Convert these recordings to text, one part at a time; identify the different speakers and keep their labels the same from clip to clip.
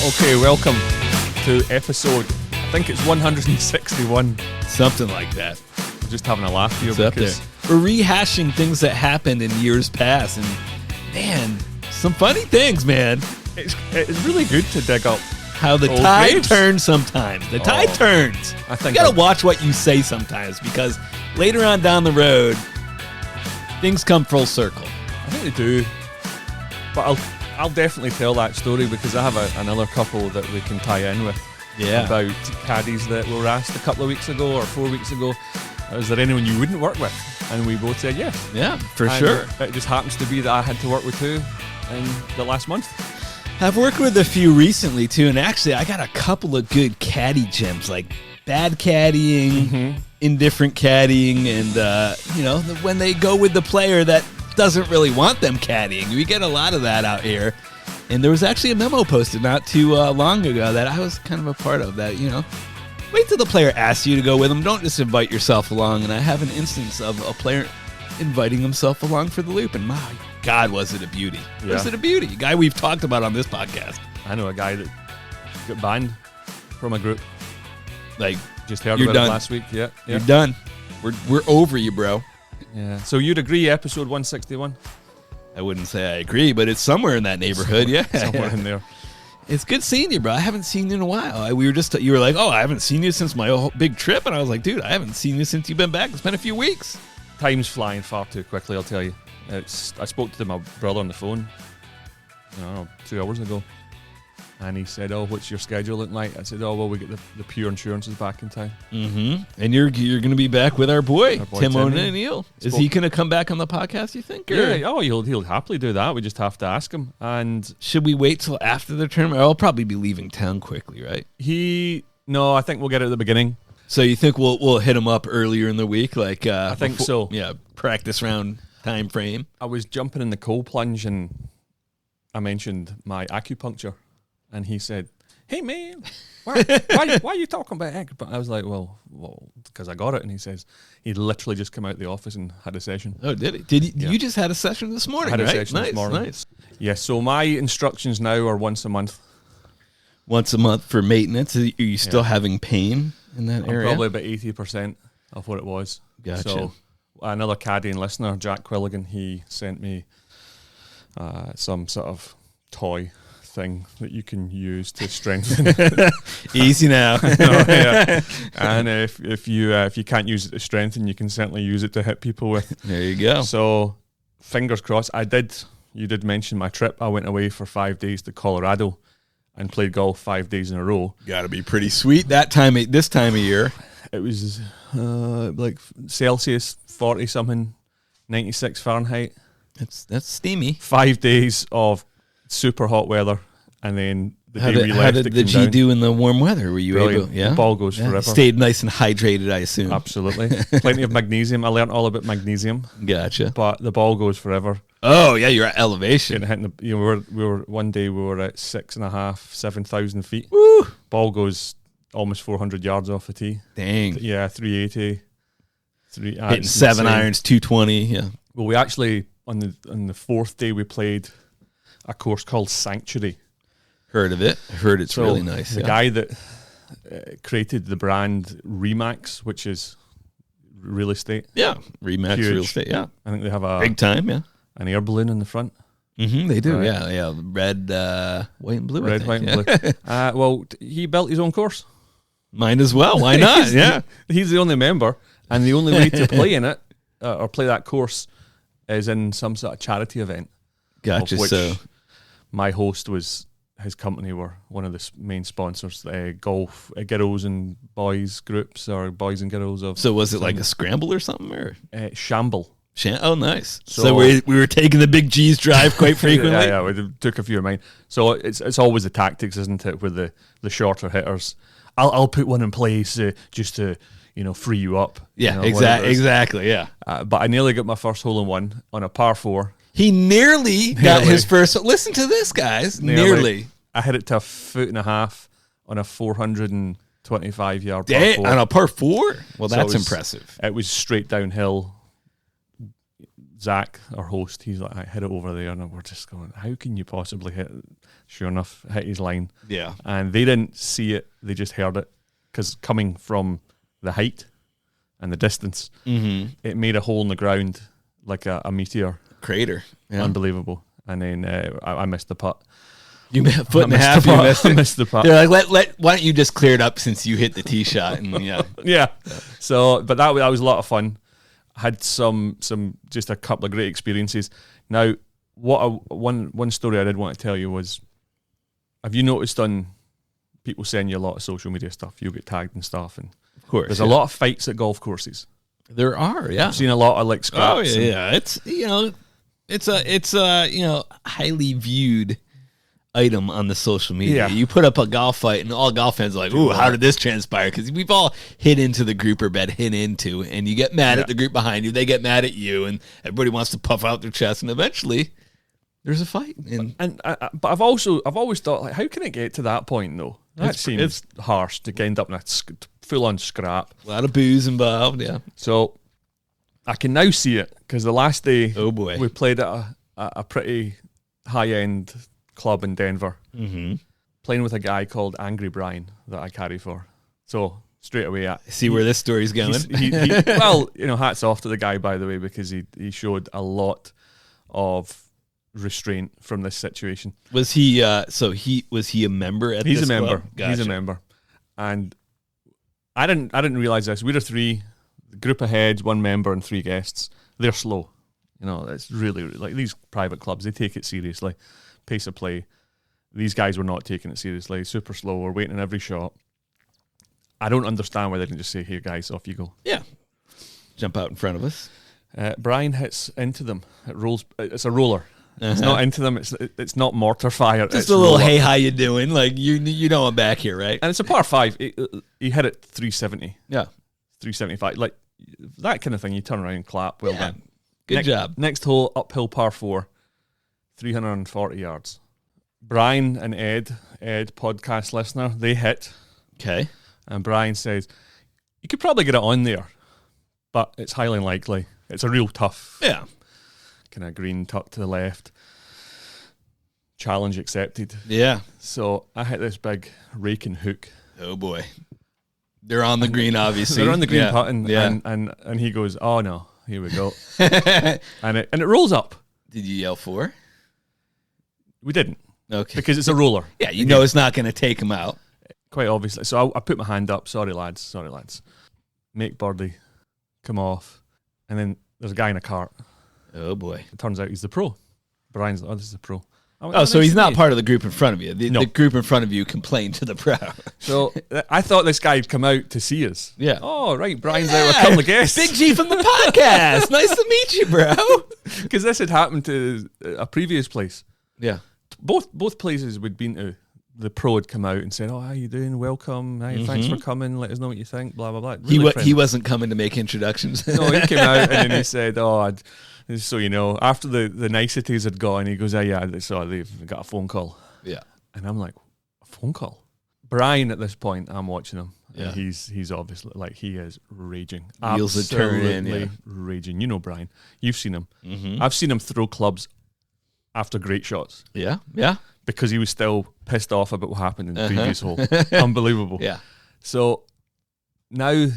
Speaker 1: Okay, welcome to episode, I think it's 161.
Speaker 2: Something like that.
Speaker 1: I'm just having a laugh here
Speaker 2: It's up there. We're rehashing things that happened in years past, and man, some funny things, man.
Speaker 1: It's really good to dig up
Speaker 2: How the
Speaker 1: old
Speaker 2: tide
Speaker 1: graves.
Speaker 2: turns sometimes. The tide turns.
Speaker 1: I think
Speaker 2: you gotta
Speaker 1: I've-
Speaker 2: watch what you say sometimes, because later on down the road, things come full circle.
Speaker 1: I think they do. But I'll definitely tell that story because I have another couple that we can tie in with.
Speaker 2: Yeah.
Speaker 1: About caddies that were asked a couple of weeks ago or 4 weeks ago, is there anyone you wouldn't work with? And we both said yes.
Speaker 2: Yeah, for
Speaker 1: And
Speaker 2: sure.
Speaker 1: It just happens to be that I had to work with two in the last month.
Speaker 2: I've worked with a few recently too, and actually I got a couple of good caddy gems, like bad caddying, indifferent caddying, and when they go with the player that doesn't really want them caddying. We get a lot of that out here. And there was actually a memo posted not too long ago that I was kind of a part of that, wait till the player asks you to go with them. Don't just invite yourself along. And I have an instance of a player inviting himself along for the loop, and my God, was it a beauty.
Speaker 1: Yeah.
Speaker 2: Was it a beauty? A guy we've talked about on this podcast.
Speaker 1: I know a guy that got banned from a group.
Speaker 2: Like,
Speaker 1: Just heard
Speaker 2: You're
Speaker 1: about
Speaker 2: done.
Speaker 1: it last week. Yeah.
Speaker 2: you're done. We're over you, bro.
Speaker 1: Yeah. So you'd agree, episode 161?
Speaker 2: I wouldn't say I agree, but it's somewhere in that neighborhood. Yeah.
Speaker 1: Somewhere in there.
Speaker 2: It's good seeing you, bro. I haven't seen you in a while. You were like, oh, I haven't seen you since my whole big trip. And I was like, dude, I haven't seen you since you've been back. It's been a few weeks.
Speaker 1: Time's flying far too quickly, I'll tell you. I spoke to my brother on the phone, 2 hours ago. And he said, oh, what's your schedule looking like? I said, oh, well, we get the pure insurances back in time.
Speaker 2: Mm-hmm. And you're going to be back with our boy Tim
Speaker 1: Timmy.
Speaker 2: O'Neill. Is he going to come back on the podcast, you think? Or
Speaker 1: Yeah, he'll happily do that. We just have to ask him. And
Speaker 2: should we wait till after the tournament? I'll probably be leaving town quickly, right?
Speaker 1: no, I think we'll get it at the beginning.
Speaker 2: So you think we'll hit him up earlier in the week? Like
Speaker 1: I think so.
Speaker 2: Yeah, practice round time frame.
Speaker 1: I was jumping in the cold plunge and I mentioned my acupuncture. And he said, hey, man, why are you talking about acupuncture? I was like, well, because I got it. And he says, he literally just came out of the office and had a session.
Speaker 2: Oh, did he? You just had a session this morning,
Speaker 1: I had
Speaker 2: right?
Speaker 1: a session
Speaker 2: nice,
Speaker 1: this morning.
Speaker 2: Nice.
Speaker 1: Yeah, so my instructions now are once a month.
Speaker 2: Once a month for maintenance. Are you still having pain in that
Speaker 1: I'm
Speaker 2: area?
Speaker 1: probably about 80% of what it was.
Speaker 2: Gotcha.
Speaker 1: So another Caddie and listener, Jack Quilligan, he sent me some sort of toy thing that you can use to strengthen.
Speaker 2: Easy now.
Speaker 1: Yeah. And if you can't use it to strengthen, you can certainly use it to hit people with.
Speaker 2: There you go.
Speaker 1: So fingers crossed. You did mention my trip. I went away for 5 days to Colorado and played golf 5 days in a row.
Speaker 2: Got to be pretty sweet this time of year.
Speaker 1: It was like Celsius 40 something, 96 Fahrenheit.
Speaker 2: That's steamy.
Speaker 1: 5 days of super hot weather, and then the day we left,
Speaker 2: how did
Speaker 1: it
Speaker 2: the
Speaker 1: came
Speaker 2: G
Speaker 1: down.
Speaker 2: do in the warm weather? Were you
Speaker 1: Brilliant.
Speaker 2: able? Yeah,
Speaker 1: The ball goes forever.
Speaker 2: Stayed nice and hydrated, I assume.
Speaker 1: Absolutely, plenty of magnesium. I learned all about magnesium,
Speaker 2: Gotcha.
Speaker 1: but the ball goes forever.
Speaker 2: Oh yeah, you're at elevation.
Speaker 1: Hitting we were one day we were at 6.5, 7,000 feet.
Speaker 2: Woo!
Speaker 1: Ball goes almost 400 yards off the tee.
Speaker 2: Dang.
Speaker 1: Yeah, 380.
Speaker 2: Hitting 7 irons, 220. Yeah.
Speaker 1: Well, we actually on the fourth day we played a course called Sanctuary.
Speaker 2: Heard of it? Heard it's
Speaker 1: So
Speaker 2: really nice.
Speaker 1: The guy that created the brand Remax, which is real estate.
Speaker 2: Yeah, Remax
Speaker 1: Huge.
Speaker 2: Real Estate. Yeah,
Speaker 1: I think they have
Speaker 2: big time. Yeah.
Speaker 1: an air balloon in the front.
Speaker 2: Mm-hmm, they do.
Speaker 1: Right.
Speaker 2: Yeah. Red, white, and blue. I
Speaker 1: Red,
Speaker 2: think.
Speaker 1: white,
Speaker 2: Yeah.
Speaker 1: and blue. Well, he built his own course.
Speaker 2: Mine as well. Why not? Yeah.
Speaker 1: He's the only member, and the only way to play in it or play that course is in some sort of charity event.
Speaker 2: Gotcha.
Speaker 1: Of which
Speaker 2: So
Speaker 1: my host was his company were one of the main sponsors. Golf girls and boys groups or boys and girls of.
Speaker 2: So was it like a scramble or something or?
Speaker 1: Shamble.
Speaker 2: Oh, nice.
Speaker 1: So-
Speaker 2: So we were taking the big G's drive quite frequently.
Speaker 1: yeah, we took a few of mine. So it's always the tactics, isn't it, with the shorter hitters. I'll put one in place just to free you up.
Speaker 2: Yeah,
Speaker 1: whatever it is.
Speaker 2: exactly. Yeah.
Speaker 1: But I nearly got my first hole in one on a par 4.
Speaker 2: He nearly got his first. Listen to this, guys. Nearly.
Speaker 1: I hit it to 1.5 feet on a 425-yard par 4.
Speaker 2: On a par 4? Well,
Speaker 1: So
Speaker 2: that's
Speaker 1: it was-
Speaker 2: impressive.
Speaker 1: It was straight downhill, Zach, our host, he's like, I hit it over there, and we're just going, how can you possibly hit it? Sure enough, hit his line.
Speaker 2: Yeah.
Speaker 1: And they didn't see it, they just heard it, because coming from the height and the distance, it made a hole in the ground like a meteor.
Speaker 2: Crater. Yeah.
Speaker 1: Unbelievable. And then I missed the putt.
Speaker 2: You missed a foot and a half. You missed
Speaker 1: I
Speaker 2: it.
Speaker 1: missed the putt.
Speaker 2: They're like, why don't you just clear it up since you hit the tee shot? And
Speaker 1: yeah. So, but that was a lot of fun. Had some just a couple of great experiences. Now, one story I did want to tell you was, have you noticed on people send you a lot of social media stuff? You'll get tagged and stuff, and
Speaker 2: of course,
Speaker 1: there's a lot of fights at golf courses.
Speaker 2: There are, yeah.
Speaker 1: I've seen a lot of like scraps.
Speaker 2: Oh yeah. It's it's a highly viewed item on the social media.
Speaker 1: Yeah.
Speaker 2: You put up a golf fight, and all golf fans are like, "Ooh, how did this transpire?" Because we've all hit into the grouper bed, and you get mad at the group behind you. They get mad at you, and everybody wants to puff out their chest, and eventually there's a fight.
Speaker 1: But I've always thought, like, how can it get to that point though? That seems harsh to end up in a full on scrap.
Speaker 2: A lot of booze involved, yeah.
Speaker 1: So I can now see it, because the last day,
Speaker 2: oh boy,
Speaker 1: we played at a pretty high end club in Denver, playing with a guy called Angry Brian that I carry for. So straight away,
Speaker 2: see where this story's going.
Speaker 1: Well, hats off to the guy, by the way, because he showed a lot of restraint from this situation.
Speaker 2: Was he? Was he a member at?
Speaker 1: He's
Speaker 2: this
Speaker 1: a member.
Speaker 2: club? Gotcha.
Speaker 1: He's a member, and I didn't realize this. We're a group of heads, one member, and 3 guests. They're slow. It's really like these private clubs. They take it seriously. Pace of play. These guys were not taking it seriously. Super slow. We're waiting on every shot. I don't understand why they didn't just say, "Here, guys, off you go."
Speaker 2: Yeah, jump out in front of us.
Speaker 1: Brian hits into them. It rolls. It's a roller. It's not into them. It's not mortar fire.
Speaker 2: Just a little roller. Hey, how you doing? Like you know I'm back here, right?
Speaker 1: And it's a par 5. He hit it 370.
Speaker 2: Yeah,
Speaker 1: 375. Like that kind of thing. You turn around and clap. Well done.
Speaker 2: Good job.
Speaker 1: Next hole, uphill par 4, 340 yards. Brian and Ed, podcast listener, they hit.
Speaker 2: Okay.
Speaker 1: And Brian says, you could probably get it on there, but it's highly unlikely. It's a real tough kind of green tuck to the left. Challenge accepted.
Speaker 2: Yeah.
Speaker 1: So I hit this big raking hook.
Speaker 2: Oh boy. They're on the green, obviously.
Speaker 1: They're on the green putting.
Speaker 2: Yeah.
Speaker 1: And he goes, oh no, here we go. and it rolls up.
Speaker 2: Did you yell for?
Speaker 1: We didn't.
Speaker 2: Okay.
Speaker 1: Because it's a roller.
Speaker 2: Yeah, you know it's not going to take him out.
Speaker 1: Quite obviously. So I put my hand up. Sorry, lads. Make birdie. Come off. And then there's a guy in a cart.
Speaker 2: Oh, boy.
Speaker 1: It turns out he's the pro. Brian's like, oh, this is the pro.
Speaker 2: So he's not part of the group in front of you. The group in front of you complained to the pro.
Speaker 1: So I thought this guy'd come out to see us.
Speaker 2: Yeah.
Speaker 1: Oh, right. Brian's there with a couple of guests.
Speaker 2: Big G from the podcast. Nice to meet you, bro.
Speaker 1: Because this had happened to a previous place.
Speaker 2: Yeah.
Speaker 1: Both places we'd been to, the pro had come out and said, oh, how you doing? Welcome. Hey, thanks for coming. Let us know what you think. Blah, blah, blah. Really
Speaker 2: he wasn't coming to make introductions.
Speaker 1: No, he came out and then he said, so you know, after the niceties had gone, he goes, they've got a phone call.
Speaker 2: Yeah.
Speaker 1: And I'm like, a phone call? Brian, at this point, I'm watching him.
Speaker 2: Yeah.
Speaker 1: And he's obviously, like, he is raging.
Speaker 2: Wheels are turning, yeah.
Speaker 1: Raging. You know Brian. You've seen him.
Speaker 2: Mm-hmm.
Speaker 1: I've seen him throw clubs after great shots.
Speaker 2: Yeah, yeah.
Speaker 1: Because he was still pissed off about what happened in the previous hole. Unbelievable.
Speaker 2: Yeah.
Speaker 1: So now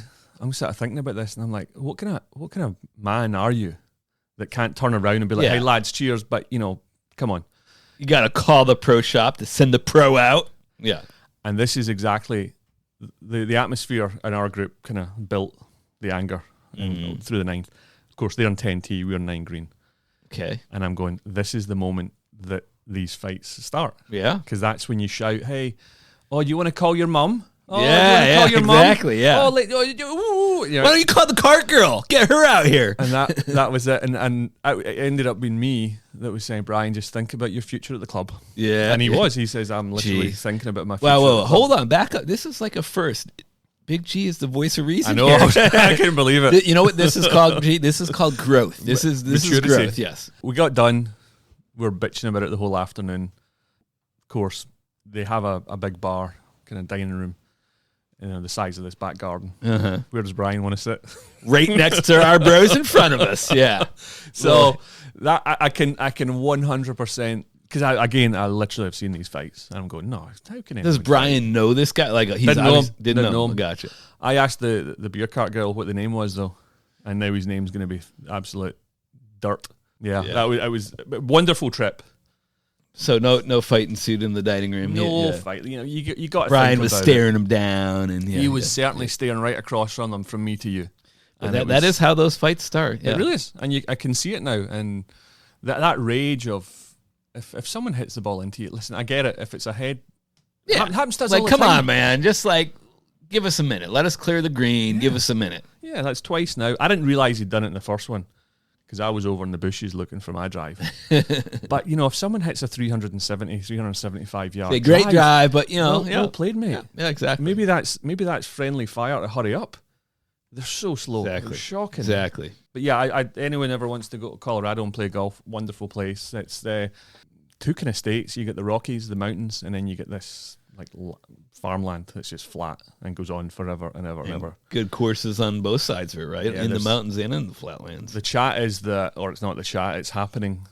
Speaker 1: I'm sort of thinking about this, and I'm like, what kind of man are you that can't turn around and be like, hey lads, cheers, but come on.
Speaker 2: You got to call the pro shop to send the pro out. Yeah.
Speaker 1: And this is exactly the atmosphere in our group kind of built the anger through the ninth. Of course, they're on 10T, we're on 9 green.
Speaker 2: Okay.
Speaker 1: And I'm going, this is the moment that these fights start.
Speaker 2: Yeah.
Speaker 1: Because that's when you shout, hey, oh, do you want to call your mum? Oh,
Speaker 2: call your
Speaker 1: exactly,
Speaker 2: mum? Yeah.
Speaker 1: Why
Speaker 2: don't you call the cart girl? Get her out here.
Speaker 1: And that was it. And it ended up being me that was saying, Brian, just think about your future at the club.
Speaker 2: Yeah.
Speaker 1: And he was. He says, I'm literally thinking about my future.
Speaker 2: Well, hold on. Back up. This is like a first. Big G is the voice of reason.
Speaker 1: I know.
Speaker 2: Here.
Speaker 1: I couldn't believe it.
Speaker 2: You know what this is called, G? This is called growth. This is growth, yes.
Speaker 1: We got done. We were bitching about it the whole afternoon. Of course, they have a big bar, kind of dining room the size of this back garden.
Speaker 2: Where
Speaker 1: does Brian want to sit?
Speaker 2: Right next to our bros in front of us. Yeah.
Speaker 1: So that I can 100%. Because I literally have seen these fights, and I'm going, no, how can
Speaker 2: Does Brian know this guy? Like he's didn't know him. Gotcha.
Speaker 1: I asked the beer cart girl what the name was though, and now his name's going to be absolute dirt. Yeah. That was a wonderful trip.
Speaker 2: So no fight ensued in the dining room.
Speaker 1: No fight. You got.
Speaker 2: Brian was staring him down, and
Speaker 1: he was certainly staring right across from them, from me to you.
Speaker 2: And that is how those fights start. Yeah.
Speaker 1: It really is, and I can see it now, and that rage of. If someone hits the ball into you, listen, I get it. If it's a head, it happens to us all the time.
Speaker 2: Come on, man. Just give us a minute. Let us clear the green. Give us a minute.
Speaker 1: Yeah, that's twice now. I didn't realize he'd done it in the first one because I was over in the bushes looking for my drive. But, if someone hits a 375 yard
Speaker 2: great drive, but,
Speaker 1: well played, mate.
Speaker 2: Yeah, exactly.
Speaker 1: Maybe that's friendly fire to hurry up. They're so slow.
Speaker 2: Exactly.
Speaker 1: They're shocking.
Speaker 2: Exactly.
Speaker 1: But yeah, anyone ever wants to go to Colorado and play golf, wonderful place. It's two kind of states. You get the Rockies, the mountains, and then you get this farmland that's just flat and goes on forever and ever and ever.
Speaker 2: Good courses on both sides of it, right?
Speaker 1: Yeah,
Speaker 2: in the mountains and in the flatlands.
Speaker 1: The chat is or it's not the chat, it's happening.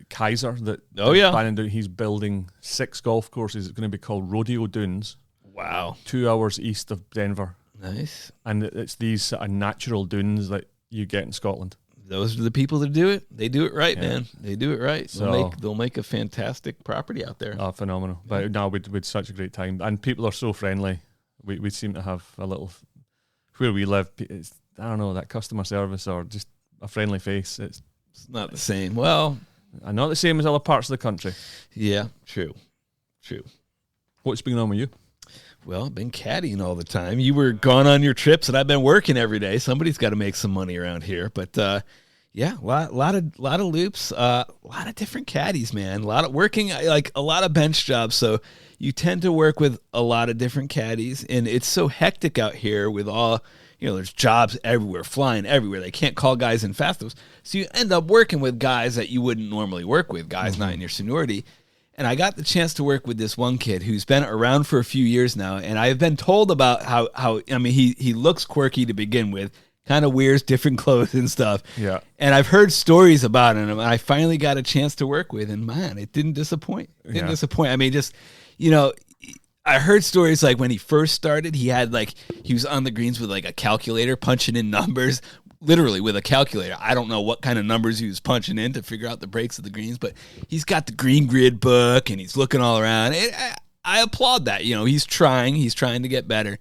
Speaker 1: Kaiser, he's building 6 golf courses. It's going to be called Rodeo Dunes.
Speaker 2: Wow.
Speaker 1: 2 hours east of Denver.
Speaker 2: Nice.
Speaker 1: And it's these sort of natural dunes that you get in Scotland.
Speaker 2: Those are the people that do it. They do it right, man. They do it right. So they'll make a fantastic property out there.
Speaker 1: Oh, phenomenal. But no, we had such a great time. And people are so friendly. We seem to have a little, where we live, I don't know, that customer service or just a friendly face. It's
Speaker 2: not the same. Well,
Speaker 1: not the same as other parts of the country.
Speaker 2: Yeah, true.
Speaker 1: What's been on with you?
Speaker 2: Well, I've been caddying all the time. You were gone on your trips, and I've been working every day. Somebody's got to make some money around here. But a lot of loops, a lot of different caddies, man. A lot of working, a lot of bench jobs. So you tend to work with a lot of different caddies, and it's so hectic out here with all. There's jobs everywhere, flying everywhere. They can't call guys in fast enough. So you end up working with guys that you wouldn't normally work with, guys not in your seniority. And I got the chance to work with this one kid who's been around for a few years now, and I have been told about how he looks quirky to begin with, kind of wears different clothes and stuff.
Speaker 1: Yeah.
Speaker 2: And I've heard stories about him, and I finally got a chance to work with, and man, it didn't disappoint. I mean, just, I heard stories like when he first started, he was on the greens with a calculator punching in numbers. Literally with a calculator. I don't know what kind of numbers he was punching in to figure out the breaks of the greens, but he's got the green grid book and he's looking all around. I applaud that. He's trying to get better.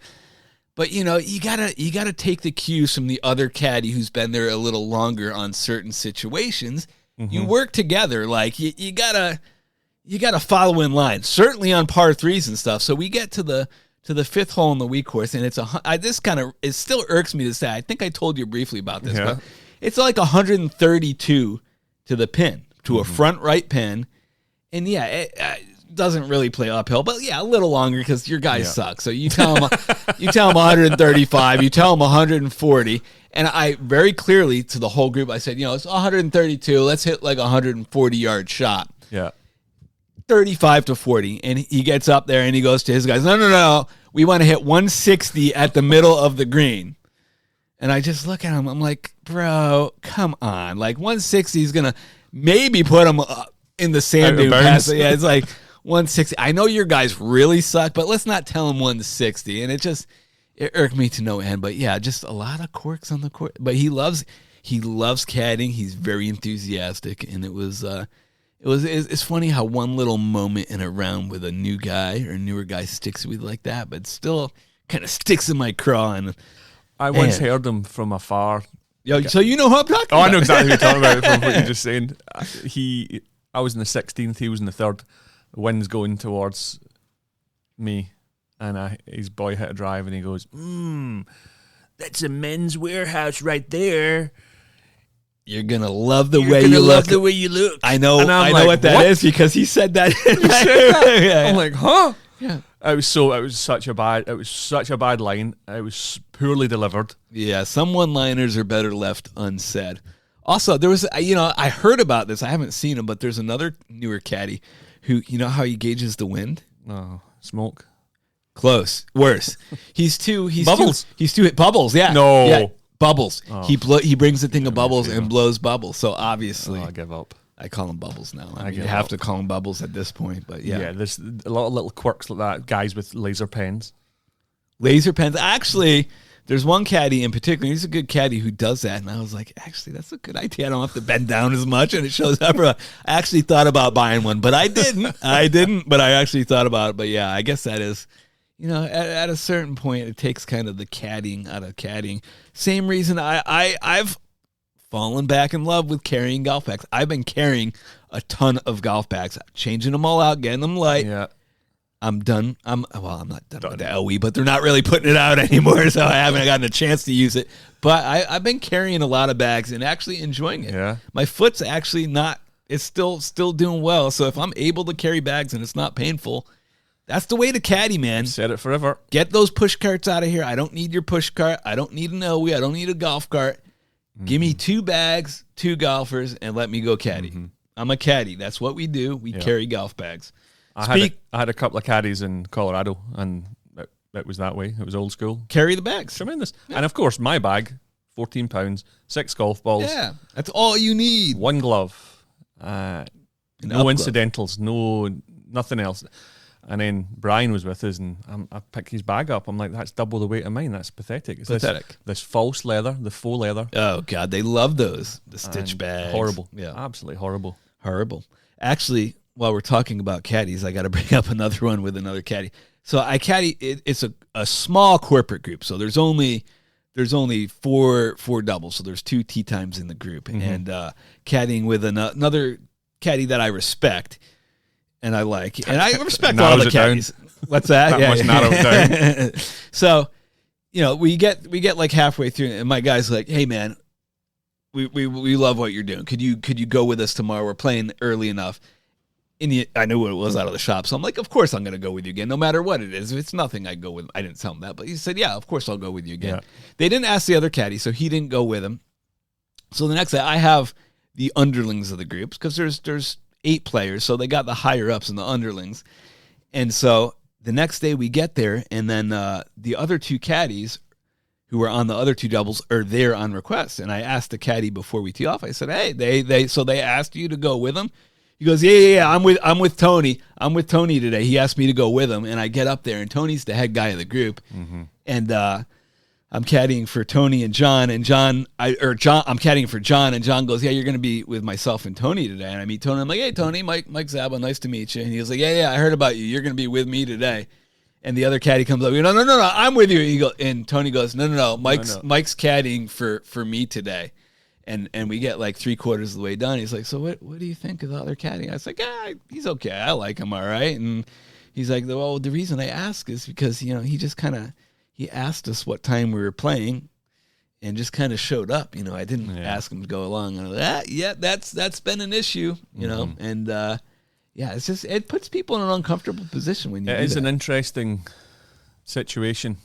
Speaker 2: But you gotta take the cues from the other caddy who's been there a little longer on certain situations. Mm-hmm. You work together. You gotta follow in line. Certainly on par threes and stuff. So we get to the 5th hole in the week course, and it still irks me to say. I think I told you briefly about this, but it's 132 to the pin, to a front right pin, and it doesn't really play uphill, but a little longer because your guys suck. So you tell them 135, you tell them 140, and I very clearly to the whole group I said, it's 132. Let's hit 140-yard shot.
Speaker 1: Yeah.
Speaker 2: 35 to 40, and he gets up there and he goes to his guys, no, we want to hit 160 at the middle of the green. And I just look at him, I'm like, bro, come on. 160 is going to maybe put him in the sand dune pass. Yeah, it's 160. I know your guys really suck, but let's not tell him 160. And it irked me to no end. But yeah, just a lot of quirks on the court. But he loves caddying. He's very enthusiastic, and it's funny how one little moment in a round with a new guy or a newer guy sticks with like that, but still kind of sticks in my craw. And
Speaker 1: I once heard him from afar.
Speaker 2: So you know who I'm talking about?
Speaker 1: I know exactly what you're talking about from what you're just saying. I was in the 16th, he was in the 3rd. The wind's going towards me, and his boy hit a drive, and he goes, that's a Men's Warehouse right there.
Speaker 2: You're gonna love the way you look.
Speaker 1: The way you look.
Speaker 2: I know. I know what that is because he said that.
Speaker 1: I'm like, huh? Yeah. It was such a bad line. It was poorly delivered.
Speaker 2: Yeah, some one-liners are better left unsaid. Also, there was, I heard about this. I haven't seen him, but there's another newer caddy who, how he gauges the wind.
Speaker 1: Oh, smoke.
Speaker 2: Close. Worse. He's
Speaker 1: Bubbles.
Speaker 2: He's too bubbles. Yeah.
Speaker 1: No.
Speaker 2: Yeah. Bubbles.
Speaker 1: Oh.
Speaker 2: He brings a thing of bubbles and blows bubbles. So obviously,
Speaker 1: I give up.
Speaker 2: I call him Bubbles now. I mean, you
Speaker 1: give
Speaker 2: have
Speaker 1: up.
Speaker 2: to call him Bubbles at this point. But yeah,
Speaker 1: There's a lot of little quirks like that. Guys with laser pens.
Speaker 2: Laser pens. Actually, there's one caddy in particular. He's a good caddy who does that. And I was like, actually, that's a good idea. I don't have to bend down as much, and it shows up. I actually thought about buying one, but I didn't. But I actually thought about it. But yeah, I guess that is, at a certain point, it takes kind of the caddying out of caddying. Same reason I've fallen back in love with carrying golf bags. I've been carrying a ton of golf bags, changing them all out, getting them light.
Speaker 1: Yeah.
Speaker 2: I'm done. I'm not done with the LE, but they're not really putting it out anymore, so I haven't gotten a chance to use it. But I've been carrying a lot of bags and actually enjoying it.
Speaker 1: Yeah.
Speaker 2: My foot's actually not. It's still doing well. So if I'm able to carry bags and it's not painful, that's the way to caddy, man.
Speaker 1: Said it forever.
Speaker 2: Get those push carts out of here. I don't need your push cart. I don't need an LE. I don't need a golf cart. Give me 2 bags, 2 golfers, and let me go caddy. I'm a caddy. That's what we do. We carry golf bags.
Speaker 1: I had a couple of caddies in Colorado, and it was that way. It was old school.
Speaker 2: Carry the bags.
Speaker 1: Tremendous. Yeah. And of course, my bag, 14 pounds, 6 golf balls.
Speaker 2: Yeah, that's all you need.
Speaker 1: 1 glove. No incidentals. No, nothing else. And then Brian was with us, and I picked his bag up. I'm like, that's double the weight of mine. That's pathetic. It's
Speaker 2: pathetic.
Speaker 1: This false leather, the faux leather.
Speaker 2: Oh, God. They love those. The stitch bags.
Speaker 1: Horrible.
Speaker 2: Yeah.
Speaker 1: Absolutely horrible.
Speaker 2: Horrible. Actually, while we're talking about caddies, I got to bring up another one with another caddy. So I caddy, it's a small corporate group. So there's only four doubles. So there's 2 tee times in the group. And caddying with another caddy that I respect. And I like, and I respect all the caddies. What's that?
Speaker 1: That must narrow it down.
Speaker 2: So, we get like halfway through, and my guy's like, "Hey, man, we love what you're doing. Could you go with us tomorrow? We're playing early enough." I knew what it was out of the shop, so I'm like, "Of course I'm going to go with you again, no matter what it is. If it's nothing, I go with." I didn't tell him that, but he said, "Yeah, of course I'll go with you again." Yeah. They didn't ask the other caddy, so he didn't go with him. So the next day, I have the underlings of the groups because there's 8 players, so they got the higher ups and the underlings. And so the next day we get there, and then the other 2 caddies who were on the other 2 doubles are there on request. And I asked the caddy before we tee off. I said, "Hey, they asked you to go with them?" He goes, "Yeah. I'm with Tony. I'm with Tony today. He asked me to go with him." And I get up there, and Tony's the head guy of the group, and I'm caddying for Tony and John, and I'm caddying for John, and John goes, "Yeah, you're going to be with myself and Tony today." And I meet Tony. I'm like, "Hey, Tony, Mike Zabbo, nice to meet you." And he was like, "Yeah, I heard about you. You're going to be with me today." And the other caddy comes up, No, I'm with you." And Tony goes, No, Mike's caddying for me today. And we get like 3/4 of the way done. He's like, "So what do you think of the other caddy?" I was like, he's okay. I like him all right. And he's like, "Well, the reason I ask is because, he just kind of, he asked us what time we were playing and just kind of showed up. I didn't ask him to go along." And I was like, that's been an issue, and it's just, it puts people in an uncomfortable position when you do that.
Speaker 1: It is an interesting situation,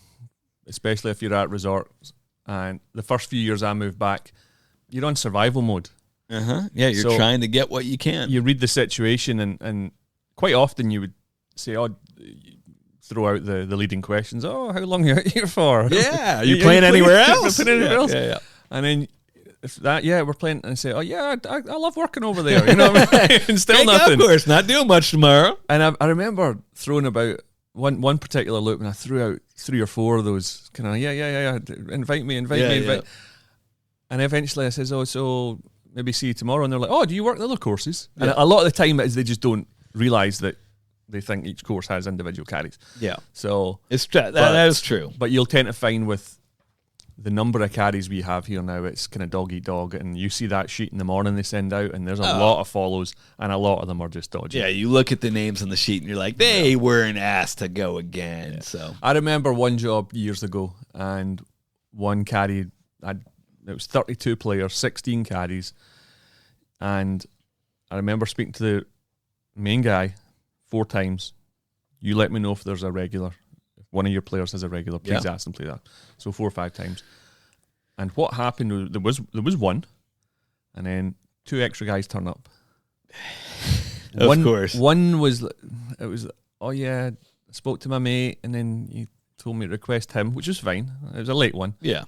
Speaker 1: especially if you're at resorts. And the first few years I moved back, you're on survival mode.
Speaker 2: Yeah, you're trying to get what you can.
Speaker 1: You read the situation, and quite often you would say, throw out the leading questions. "Oh, how long are you out here for?"
Speaker 2: Yeah, are you playing anywhere else?
Speaker 1: Yeah. And then if that, we're playing, and I say, "Oh yeah, I love working over there." You know what I mean? And still nothing.
Speaker 2: Of course, not doing much tomorrow.
Speaker 1: And I remember throwing about one particular loop, and I threw out 3 or 4 of those kind of invite me. And eventually I says, "Oh, so maybe see you tomorrow." And they're like, "Oh, do you work the other courses?" And a lot of the time it is they just don't realize that they think each course has individual caddies. Yeah. So
Speaker 2: that is true.
Speaker 1: But you'll tend to find with the number of caddies we have here now, it's kind of dog eat dog, and you see that sheet in the morning they send out, and there's a lot of follows, and a lot of them are just dodgy.
Speaker 2: Yeah, you look at the names on the sheet and you're like, they weren't asked to go again. So
Speaker 1: I remember one job years ago, and one caddy, it was 32 players, 16 caddies, and I remember speaking to the main guy 4 times. "You let me know if there's a regular. If one of your players has a regular, please ask them to play that." So 4 or 5 times. And what happened was there was one, and then 2 extra guys turn up.
Speaker 2: Of course.
Speaker 1: One was, it was, "Oh yeah, spoke to my mate, and then he told me to request him, which was fine. It was a late one.
Speaker 2: Yeah.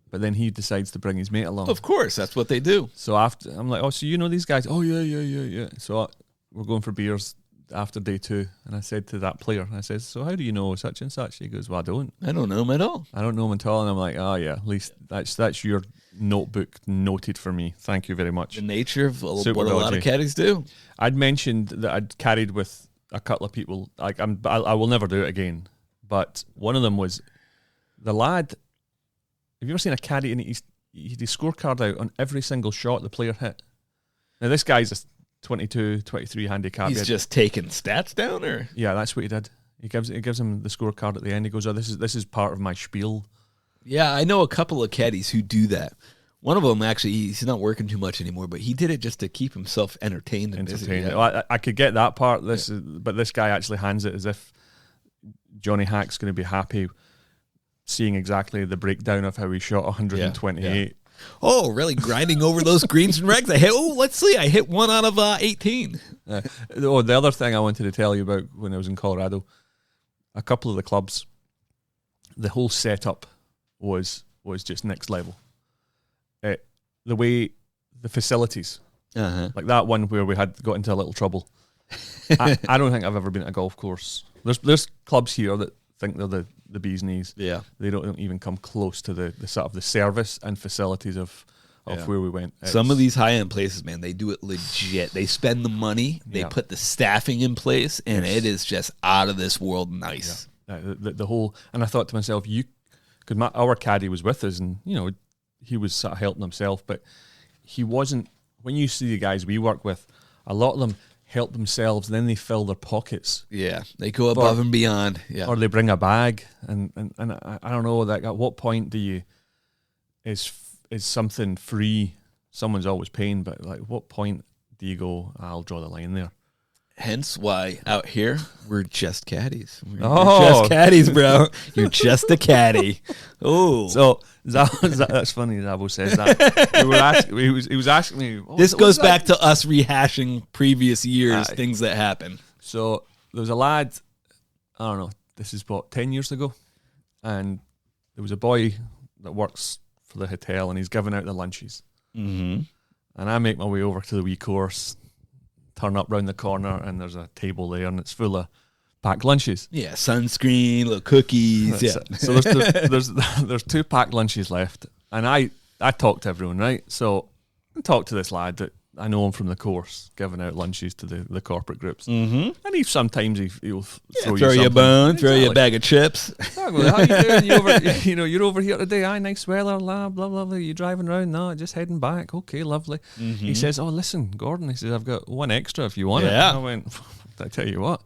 Speaker 1: But then he decides to bring his mate along.
Speaker 2: Of course, that's what they do.
Speaker 1: So after, I'm like, oh, so you know these guys? Oh, yeah. So we're going for beers after day 2. And I said to that player, I said, so how do you know such and such? He goes, well, I don't
Speaker 2: know him at all.
Speaker 1: I don't know him at all. And I'm like, oh, yeah, at least that's your notebook noted for me. Thank you very much.
Speaker 2: The nature of what a lot of caddies do.
Speaker 1: I'd mentioned that I'd carried with a couple of people. Like I will never do it again. But one of them was the lad. Have you ever seen a caddy and he had his scorecard out on every single shot the player hit? Now this guy's a 22, 23 handicap.
Speaker 2: He's just taking stats down, or
Speaker 1: yeah, that's what he did. He gives him the scorecard at the end. He goes, "Oh, this is part of my spiel."
Speaker 2: Yeah, I know a couple of caddies who do that. One of them actually, he's not working too much anymore, but he did it just to keep himself entertained.
Speaker 1: Yeah. Well, I could get that part. But this guy actually hands it as if Johnny Hack's going to be happy seeing exactly the breakdown of how he shot 128.
Speaker 2: Yeah. Oh, really grinding over those greens and regs. Let's see. I hit 1 out of 18.
Speaker 1: The other thing I wanted to tell you about when I was in Colorado, a couple of the clubs, the whole setup was just next level. The way the facilities, like that one where we had got into a little trouble. I don't think I've ever been at a golf course. There's clubs here that think they're the bee's knees.
Speaker 2: Yeah,
Speaker 1: they don't even come close to the sort of the service and facilities of where we went.
Speaker 2: Some of these high end places, man, they do it legit. They spend the money, they put the staffing in place, and it is just out of this world nice.
Speaker 1: Yeah. The whole, and I thought to myself, because our caddy was with us, and he was sort of helping himself, but he wasn't. When you see the guys we work with, a lot of them help themselves, and then they fill their pockets.
Speaker 2: Yeah, they go above and beyond. Yeah,
Speaker 1: or they bring a bag, and I don't know, that at what point do you is something free? Someone's always paying, but like, what point do you go, I'll draw the line there?
Speaker 2: Hence why out here we're just caddies. We're
Speaker 1: just
Speaker 2: caddies, bro. You're just a caddy. Oh,
Speaker 1: so that's funny. Zabbo says that. He was asking me.
Speaker 2: This goes back to us rehashing previous years, things that happened.
Speaker 1: So there was a lad. I don't know. This is 10 years ago, and there was a boy that works for the hotel, and he's giving out the lunches.
Speaker 2: Mm-hmm.
Speaker 1: And I make my way over to the wee course. Turn up round the corner, and there's a table there, and it's full of packed lunches.
Speaker 2: Yeah, sunscreen, little cookies.
Speaker 1: So there's 2 packed lunches left, and I talk to everyone, right? So I talk to this lad that I know him from the course, giving out lunches to the corporate groups.
Speaker 2: Mm-hmm.
Speaker 1: And he'll throw
Speaker 2: you a bone, throw you a bag of chips.
Speaker 1: Exactly. How you doing? You're over here today. Aye, nice weather, blah, blah, blah. You driving around? No, just heading back. Okay, lovely.
Speaker 2: Mm-hmm.
Speaker 1: He says, oh, listen, Gordon, he says, I've got 1 extra if you want it.
Speaker 2: Yeah.
Speaker 1: I went, I tell you what.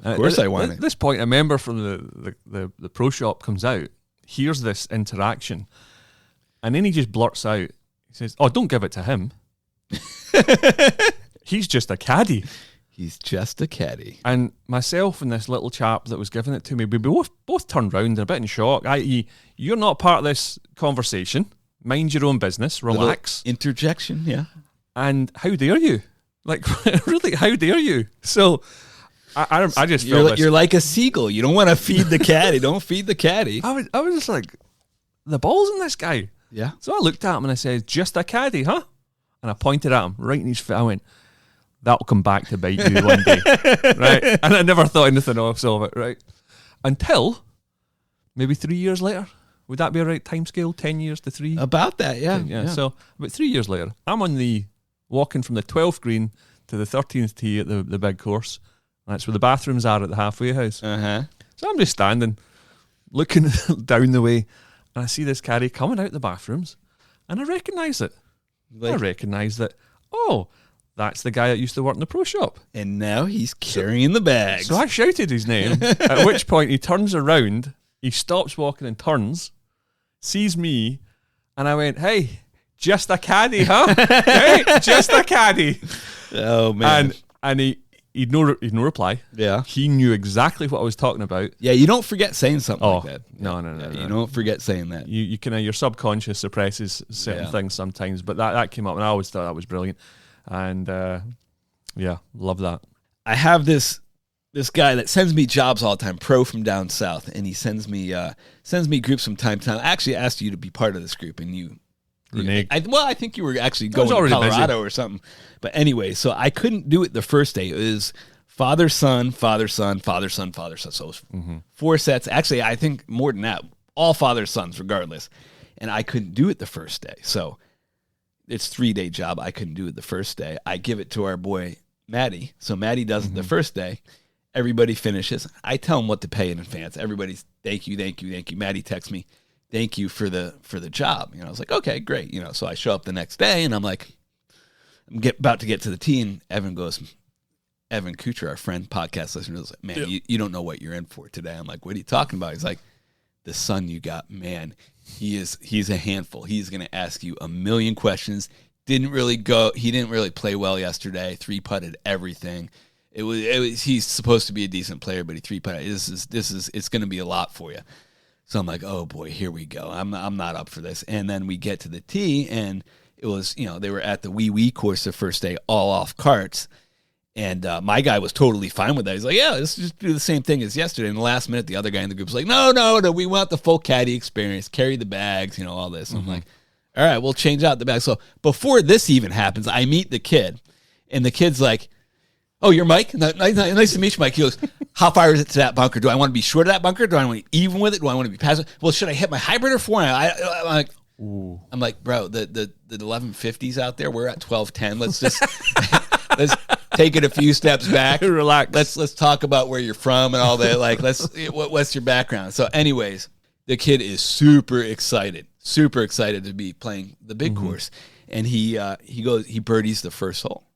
Speaker 2: Of course I want it.
Speaker 1: At this point, a member from the pro shop comes out, hears this interaction, and then he just blurts out, he says, oh, don't give it to him. He's just a caddy.
Speaker 2: He's just a caddy.
Speaker 1: And myself and this little chap that was giving it to me, we both turned round a bit in shock. I.e., you're not part of this conversation. Mind your own business. Relax.
Speaker 2: Little interjection, yeah.
Speaker 1: And how dare you? Like, really, how dare you? So I just feel
Speaker 2: you're like a seagull. You don't want to feed the caddy. Don't feed the caddy.
Speaker 1: I was just like, the balls in this guy.
Speaker 2: Yeah.
Speaker 1: So I looked at him and I said, just a caddy, huh? And I pointed at him right in his face. I went, that'll come back to bite you one day. Right? And I never thought anything else of it, right? Until maybe 3 years later. Would that be a right time scale? 10 years to 3?
Speaker 2: About that, yeah.
Speaker 1: So about 3 years later, I'm walking from the 12th green to the 13th tee at the big course. That's where the bathrooms are at the halfway house.
Speaker 2: Uh-huh.
Speaker 1: So I'm just standing, looking down the way, and I see this caddy coming out the bathrooms, and I recognise it. I recognise that, oh, that's the guy that used to work in the pro shop.
Speaker 2: And now he's carrying the bags.
Speaker 1: So I shouted his name, at which point he turns around, he stops walking and turns, sees me, and I went, hey, just a caddy, huh? Hey, just a caddy.
Speaker 2: Oh, man.
Speaker 1: And he'd no reply.
Speaker 2: Yeah.
Speaker 1: He knew exactly what I was talking about.
Speaker 2: Yeah, you don't forget saying something like that.
Speaker 1: No.
Speaker 2: You don't forget saying that.
Speaker 1: You kind of, your subconscious suppresses certain things sometimes, but that came up, and I always thought that was brilliant. And love that.
Speaker 2: I have this this guy that sends me jobs all the time, pro from down south, and he sends me groups from time to time. I actually asked you to be part of this group, and you I think you were actually going to Colorado or something. But anyway, so I couldn't do it the first day. It was father, son, father, son, father, son, father, son. So it was 4 sets. Actually, I think more than that. All father, sons, regardless. And I couldn't do it the first day. So it's 3-day job. I couldn't do it the first day. I give it to our boy, Maddie. So Maddie does it the first day. Everybody finishes. I tell him what to pay in advance. Everybody's thank you. Maddie texts me, thank you for the job. I was like, okay, great. So I show up the next day and I'm like, about to get to the tee, and Evan Kuchar, our friend, podcast listener, was like, man, you don't know what you're in for today. I'm like, what are you talking about? He's like, the son you got, man, he's a handful. He's going to ask you a million questions. He didn't really play well yesterday. 3-putted everything. He's supposed to be a decent player, but he 3-putted. It's going to be a lot for you. So I'm like, oh boy, here we go. I'm not up for this. And then we get to the tee, and it was, they were at the wee course the first day, all off carts. And my guy was totally fine with that. He's like, yeah, let's just do the same thing as yesterday. In the last minute, the other guy in the group was like, no, we want the full caddy experience, carry the bags, all this. And I'm like, all right, we'll change out the bag. So before this even happens, I meet the kid, and the kid's like, oh, you're Mike? Nice to meet you, Mike. He goes, how far is it to that bunker? Do I want to be short of that bunker? Do I want to be even with it? Do I want to be passive? Well, should I hit my hybrid or forehand? I'm like, bro, the 1150s out there, we're at 1210. Let's just let's take it a few steps back.
Speaker 1: Relax.
Speaker 2: Let's talk about where you're from and all that. Like, what's your background? So, anyways, the kid is super excited to be playing the big course, and he birdies the first hole.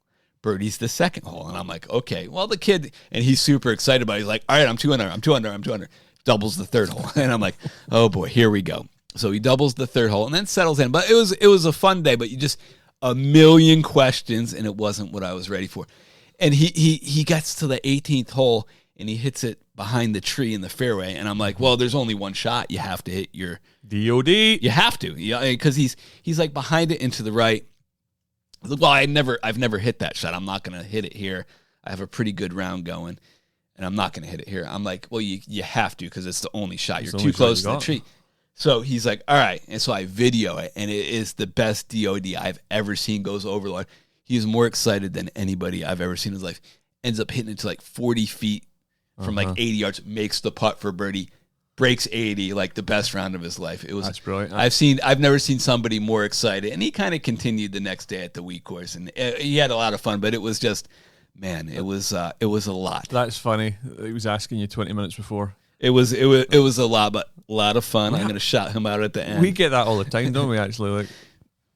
Speaker 2: Birdies the second hole. And I'm like, okay, well, the kid, and he's super excited about it. He's like, all right, I'm 200. Doubles the third hole. And I'm like, oh boy, here we go. So he doubles the third hole and then settles in. But it was a fun day, but you just a million questions, and it wasn't what I was ready for. And he gets to the 18th hole, and he hits it behind the tree in the fairway. And I'm like, well, there's only one shot. You have to hit your
Speaker 1: DOD.
Speaker 2: You have to, because he's like behind it into the right. Well, I've never hit that shot. I'm not going to hit it here. I have a pretty good round going, and I'm not going to hit it here. I'm like, well, you have to, because it's the only shot. You're too close to the tree. So he's like, all right. And so I video it, and it is the best DOD I've ever seen. Goes over like he's more excited than anybody I've ever seen in his life. Ends up hitting it to like 40 feet from like 80 yards, makes the putt for birdie, breaks 80, like the best round of his life. That's brilliant. I've never seen somebody more excited, and he kind of continued the next day at the wee course, and he had a lot of fun. But it was just, man, it was a lot.
Speaker 1: That's funny. He was asking you 20 minutes before.
Speaker 2: It was a lot, but a lot of fun. Yeah. I'm going to shout him out at the end.
Speaker 1: We get that all the time, don't we? Actually,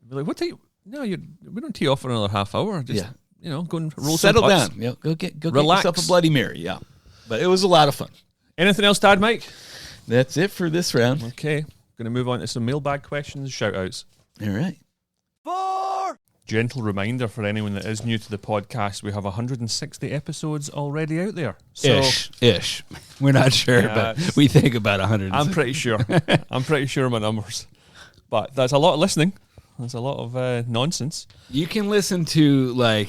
Speaker 1: like what time? No, we don't tee off for another half hour. Just go and roll.
Speaker 2: Settle
Speaker 1: some putts.
Speaker 2: down. Go get yourself a Bloody Mary. Yeah, but it was a lot of fun.
Speaker 1: Anything else, Dad, Mike?
Speaker 2: That's it for this round.
Speaker 1: Okay. Going to move on to some mailbag questions, shout-outs.
Speaker 2: All right.
Speaker 3: 4.
Speaker 1: Gentle reminder for anyone that is new to the podcast, we have 160 episodes already out there. So,
Speaker 2: Ish. We're not sure, but we think about 100.
Speaker 1: I'm pretty sure. I'm pretty sure of my numbers. But that's a lot of listening. That's a lot of nonsense.
Speaker 2: You can listen to, I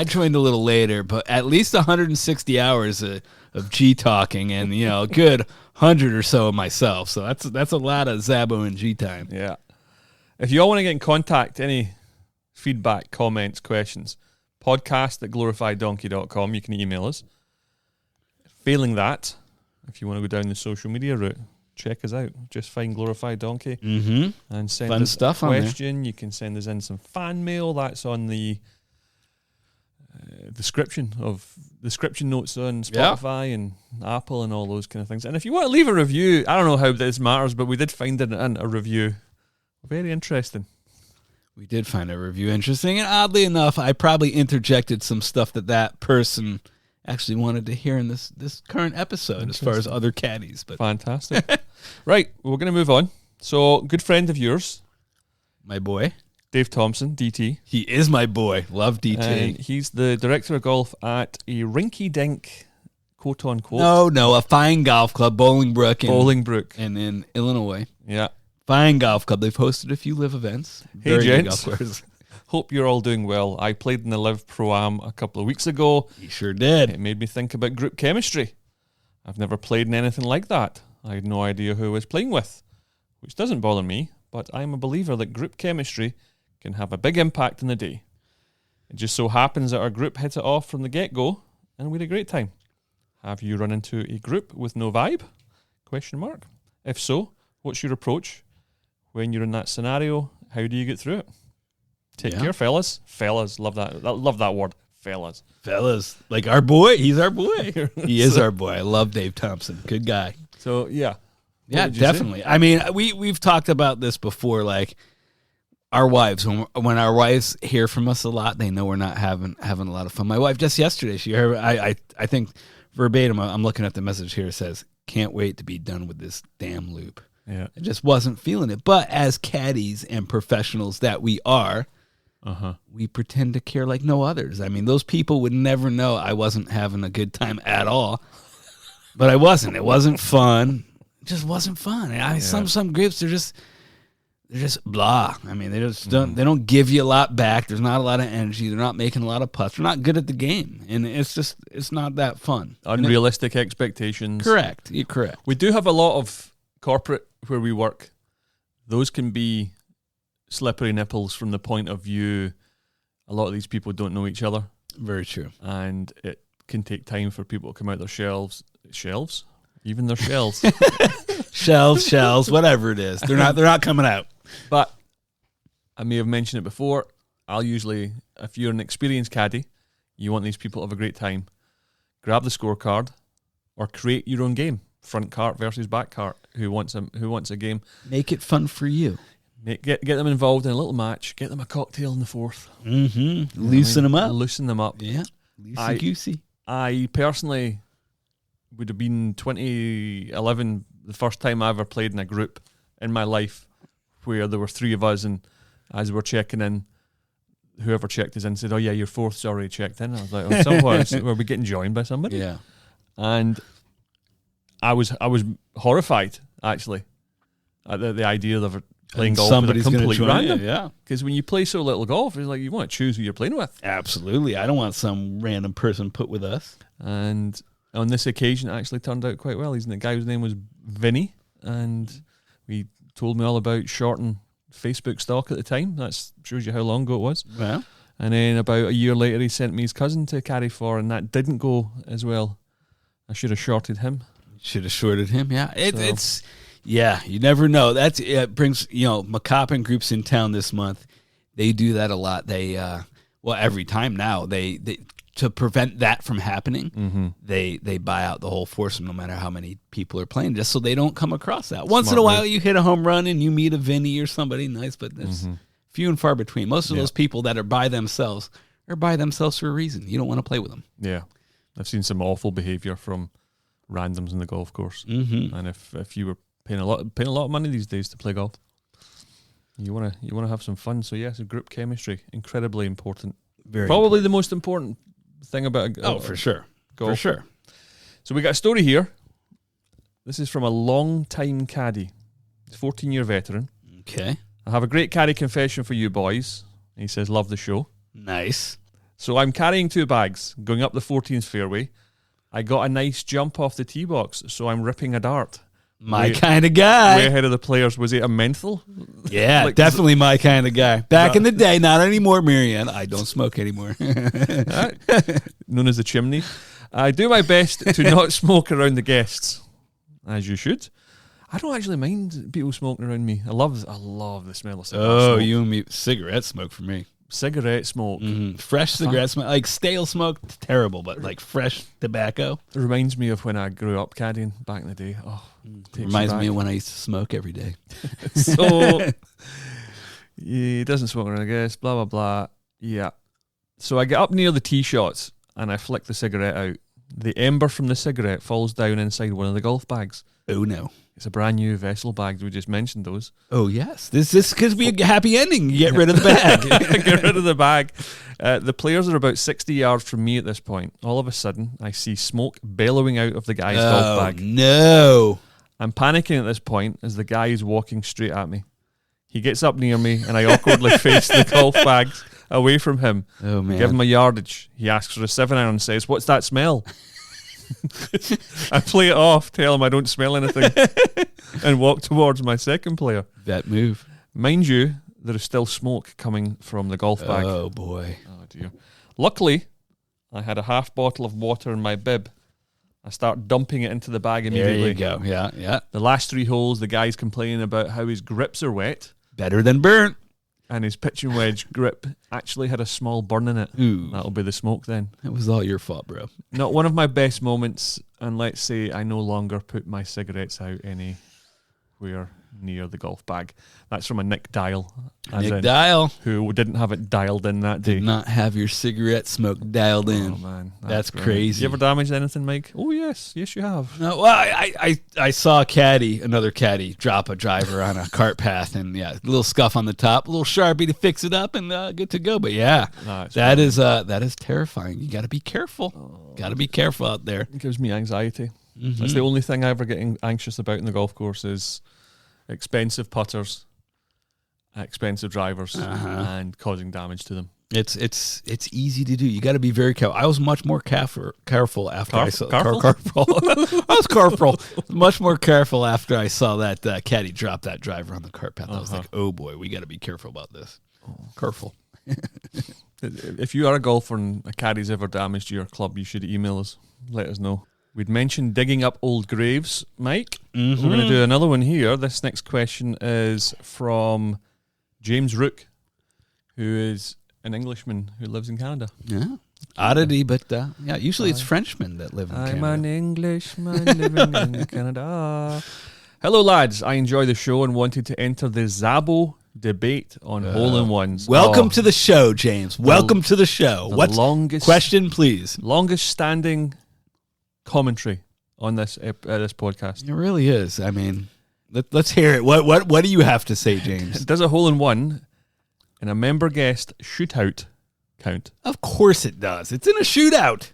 Speaker 2: joined a little later, but at least 160 hours of G talking and, a good 100 or so of myself. So that's a lot of Zabbo and G time.
Speaker 1: Yeah. If you all want to get in contact, any feedback, comments, questions, podcast@glorifieddonkey.com. You can email us. Failing that, if you want to go down the social media route, check us out. Just find Glorified Donkey and send
Speaker 2: fun
Speaker 1: us
Speaker 2: stuff
Speaker 1: a question. You can send us in some fan mail. That's on the description notes on Spotify and Apple and all those kind of things. And if you want to leave a review, I don't know how this matters, but we did find it in a review. Very interesting.
Speaker 2: We did find a review interesting, and oddly enough, I probably interjected some stuff that person actually wanted to hear in this current episode as far as other caddies. But
Speaker 1: fantastic. Right, we're going to move on. So, good friend of yours.
Speaker 2: My boy.
Speaker 1: Dave Thompson, DT.
Speaker 2: He is my boy. Love DT.
Speaker 1: And he's the director of golf at a rinky-dink, quote-unquote.
Speaker 2: No, a fine golf club,
Speaker 1: Bolingbrook.
Speaker 2: And in Illinois.
Speaker 1: Yeah.
Speaker 2: Fine golf club. They've hosted a few live events.
Speaker 1: Hey, gents. Hope you're all doing well. I played in the Live Pro-Am a couple of weeks ago.
Speaker 2: You sure did.
Speaker 1: It made me think about group chemistry. I've never played in anything like that. I had no idea who I was playing with, which doesn't bother me, but I'm a believer that group chemistry can have a big impact in the day. It just so happens that our group hit it off from the get-go, and we had a great time. Have you run into a group with no vibe? Question mark. If so, what's your approach? When you're in that scenario, how do you get through it? Take care, fellas. Fellas, love that word. Fellas.
Speaker 2: Like our boy. He's our boy. He is our boy. I love Dave Thompson. Good guy.
Speaker 1: So, yeah.
Speaker 2: Yeah, definitely. Say? I mean, we've talked about this before, like our wives, when our wives hear from us a lot, they know we're not having a lot of fun. My wife just yesterday, she heard, I think verbatim, I'm looking at the message here, it says, can't wait to be done with this damn loop.
Speaker 1: Yeah.
Speaker 2: I just wasn't feeling it. But as caddies and professionals that we are, we pretend to care like no others. I mean, those people would never know I wasn't having a good time at all. But I wasn't. It wasn't fun. It just wasn't fun. Some groups, they're just blah. I mean, they just don't give you a lot back. There's not a lot of energy. They're not making a lot of putts. They're not good at the game, and it's not that fun.
Speaker 1: Unrealistic expectations.
Speaker 2: Correct. You're correct.
Speaker 1: We do have a lot of corporate where we work. Those can be slippery nipples from the point of view. A lot of these people don't know each other.
Speaker 2: Very true.
Speaker 1: And it can take time for people to come out their shelves, even their shells.
Speaker 2: shells, whatever it is. They're not coming out.
Speaker 1: But I may have mentioned it before. I'll usually, if you're an experienced caddy, you want these people to have a great time, grab the scorecard or create your own game. Front cart versus back cart. Who wants a game?
Speaker 2: Make it fun for you.
Speaker 1: Get them involved in a little match. Get them a cocktail in the fourth.
Speaker 2: Mm-hmm. Loosen them up.
Speaker 1: Loosen them up.
Speaker 2: Yeah. Loosey-goosey.
Speaker 1: I personally would have been 2011, the first time I ever played in a group in my life where there were three of us, and as we're checking in, whoever checked us in said, "Oh yeah, your fourth's already checked in." I was like, "Oh, somewhere were we getting joined by somebody?"
Speaker 2: Yeah.
Speaker 1: And I was horrified actually at the idea of playing golf with a complete random.
Speaker 2: Yeah.
Speaker 1: Because when you play so little golf, it's like you want to choose who you're playing with.
Speaker 2: Absolutely. I don't want some random person put with us.
Speaker 1: And on this occasion, it actually turned out quite well. The guy's name was Vinny, and he told me all about shorting Facebook stock at the time. That shows you how long ago it was.
Speaker 2: Well.
Speaker 1: And then about a year later, he sent me his cousin to caddy for, and that didn't go as well. I should have shorted him.
Speaker 2: Should have shorted him, yeah. It's... Yeah, you never know. It brings, Macapa groups in town this month. They do that a lot. They, every time now, they to prevent that from happening, they buy out the whole foursome, no matter how many people are playing, just so they don't come across that. Once in a while, you hit a home run and you meet a Vinny or somebody nice, but it's few and far between. Most of those people that are by themselves for a reason. You don't want to play with them.
Speaker 1: Yeah, I've seen some awful behavior from randoms in the golf course, and if you were paying a lot of money these days to play golf, you wanna have some fun. So yes, group chemistry, incredibly important. Probably the most important thing about
Speaker 2: for sure,
Speaker 1: golf.
Speaker 2: For sure.
Speaker 1: So we got a story here. This is from a long-time caddy, 14-year veteran.
Speaker 2: Okay.
Speaker 1: I have a great caddy confession for you boys. He says, love the show.
Speaker 2: Nice.
Speaker 1: So I'm carrying 2 bags going up the 14th fairway. I got a nice jump off the tee box, so I'm ripping a dart.
Speaker 2: My kind of guy.
Speaker 1: Way ahead of the players. Was it a menthol?
Speaker 2: Yeah, definitely my kind of guy. Back in the day, not anymore, Marianne. I don't smoke anymore.
Speaker 1: Known as the chimney. I do my best to not smoke around the guests, as you should. I don't actually mind people smoking around me. I love the smell of cigarette smoke.
Speaker 2: You and me, cigarette smoke for me.
Speaker 1: Cigarette smoke.
Speaker 2: Fresh cigarette smoke. Like stale smoke, terrible, but like fresh tobacco.
Speaker 1: It reminds me of when I grew up caddying back in the day.
Speaker 2: Reminds me of when I used to smoke every day.
Speaker 1: So, he doesn't smoke around, I guess, blah, blah, blah. Yeah. So I get up near the tee shots and I flick the cigarette out. The ember from the cigarette falls down inside one of the golf bags.
Speaker 2: Oh, no.
Speaker 1: It's a brand new vessel bag. We just mentioned those.
Speaker 2: Oh, yes. This could be a happy ending. You get rid of the bag.
Speaker 1: Get rid of the bag. The players are about 60 yards from me at this point. All of a sudden, I see smoke bellowing out of the guy's golf bag.
Speaker 2: No.
Speaker 1: I'm panicking at this point as the guy is walking straight at me. He gets up near me and I awkwardly face the golf bags away from him.
Speaker 2: Oh, man.
Speaker 1: Give him a yardage. He asks for a 7-iron and says, "What's that smell?" I play it off, tell him I don't smell anything, and walk towards my second player.
Speaker 2: That move.
Speaker 1: Mind you, there is still smoke coming from the golf bag.
Speaker 2: Oh, boy.
Speaker 1: Oh, dear. Luckily, I had a half bottle of water in my bib. I start dumping it into the bag immediately.
Speaker 2: There you go. Yeah, yeah.
Speaker 1: The last 3 holes, the guy's complaining about how his grips are wet.
Speaker 2: Better than burnt.
Speaker 1: And his pitching wedge grip actually had a small burn in it.
Speaker 2: Ooh.
Speaker 1: That'll be the smoke then.
Speaker 2: That was all your fault, bro.
Speaker 1: Not one of my best moments, and let's say I no longer put my cigarettes out anywhere near the golf bag. That's from a Nick Dial.
Speaker 2: Nick Dial.
Speaker 1: Who didn't have it dialed in that day.
Speaker 2: Did not have your cigarette smoke dialed in.
Speaker 1: Oh, man.
Speaker 2: That's
Speaker 1: brilliant.
Speaker 2: crazy.
Speaker 1: You ever damaged anything, Mike? Oh, yes. Yes, you have.
Speaker 2: No, well, I saw another caddy, drop a driver on a cart path, and yeah, a little scuff on the top, a little Sharpie to fix it up, and good to go. But yeah, that is terrifying. You got to be careful. Got to be careful out there.
Speaker 1: It gives me anxiety. Mm-hmm. That's the only thing I ever get anxious about in the golf course is expensive putters, expensive drivers, and causing damage to them.
Speaker 2: It's easy to do. You got to be very careful. I was much more careful after I saw careful. I was careful. Much more careful after I saw that caddy drop that driver on the cart path. I was like, oh boy, we got to be careful about this. Careful.
Speaker 1: If you are a golfer and a caddy's ever damaged your club, you should email us. Let us know. We'd mentioned digging up old graves, Mike.
Speaker 2: Mm-hmm.
Speaker 1: We're going to do another one here. This next question is from James Rook, who is an Englishman who lives in Canada.
Speaker 2: Yeah. Oddity, but yeah, usually it's Frenchmen that live in Canada.
Speaker 1: I'm an Englishman living in Canada. Hello, lads. I enjoy the show and wanted to enter the Zabbo debate on hole-in-ones.
Speaker 2: Welcome to the show, James. Welcome to the show. What's
Speaker 1: longest
Speaker 2: question, please?
Speaker 1: Longest standing commentary on this podcast.
Speaker 2: It really is. I mean, let's hear it. What do you have to say, James?
Speaker 1: Does a hole-in-one and a member guest shootout count?
Speaker 2: Of course it does. It's in a shootout.